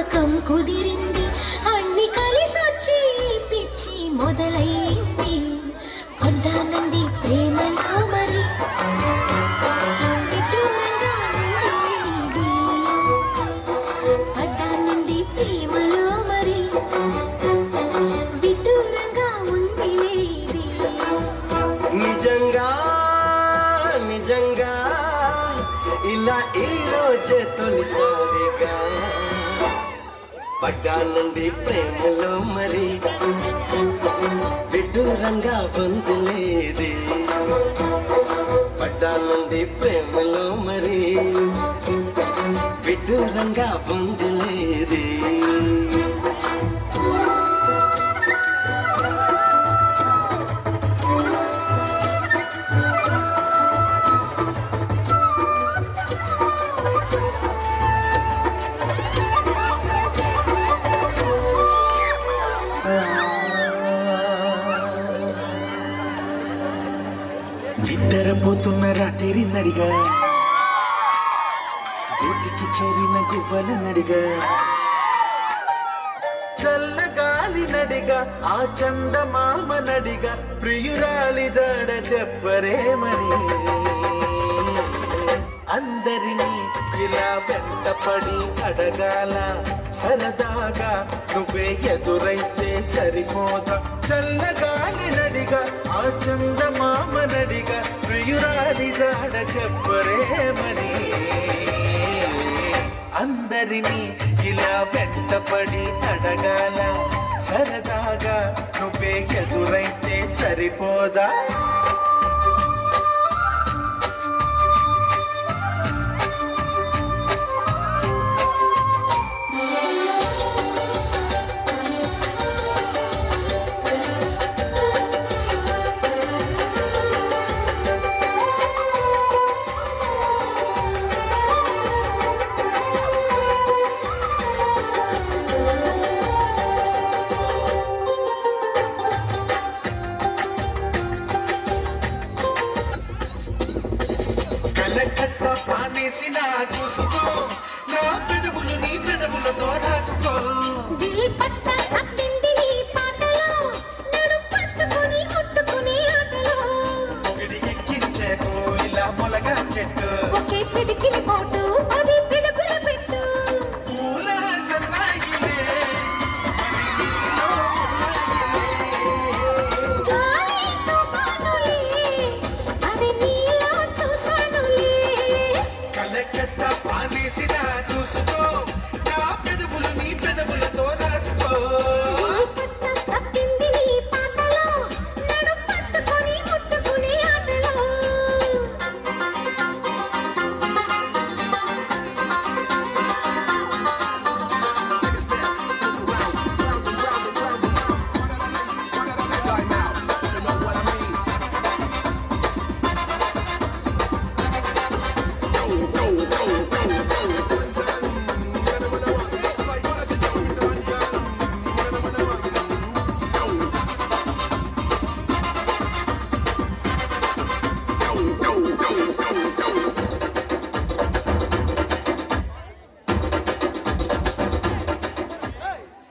నమ్మకం కుదిరింది అన్ని కలిసొచ్చి పిచ్చి మొదలైంది పడ్డానంది ప్రేమలో మరి విడ్డూరంగా ఉంది పడ్డానంది ప్రేమలో మరి విడ్డూరంగా ఉంది ఇది నిజంగా నిజంగా ఇలా ఈ రోజే తొలిసారిగా పడ్డానండి ప్రేమలో మరి విడ్డూరంగా పొందలేది పడ్డానండి ప్రేమలో మరి విడ్డూరంగా పొందలేది నిద్రపోతున్న రాత్రి నడిగా గూటికి చేరిన గువ్వల నడిగా చల్లగాలి నడిగా ఆ చందమామ నడిగా ప్రియురాలి జాడ చెప్పరేమని అందరినీ ఇలా వెంటపడి అడగాల సరదాగా నువ్వే ఎదురైతే సరిపోదా చల్లగాలి నడిగా ఆ చందమామ నడిగా ప్రియురాలి జాడ చెప్పరేమని అందరినీ ఇలా వెంటపడి అడగాల సరదాగా నువ్వే ఎదురైతే సరిపోదా కలకత్తా పానేసిన చూసుకో నా పెదవులు నీ పెదవులతో రాసుకో దిల్ పట్ట అప్పింది నీ పాటలో నడు పట్టుకుని కొట్టుకుని ఆటలో పొగిడి ఎక్కించేకు ఇలా మొలగా చెట్టు ఒకే పిడికిలి పోటు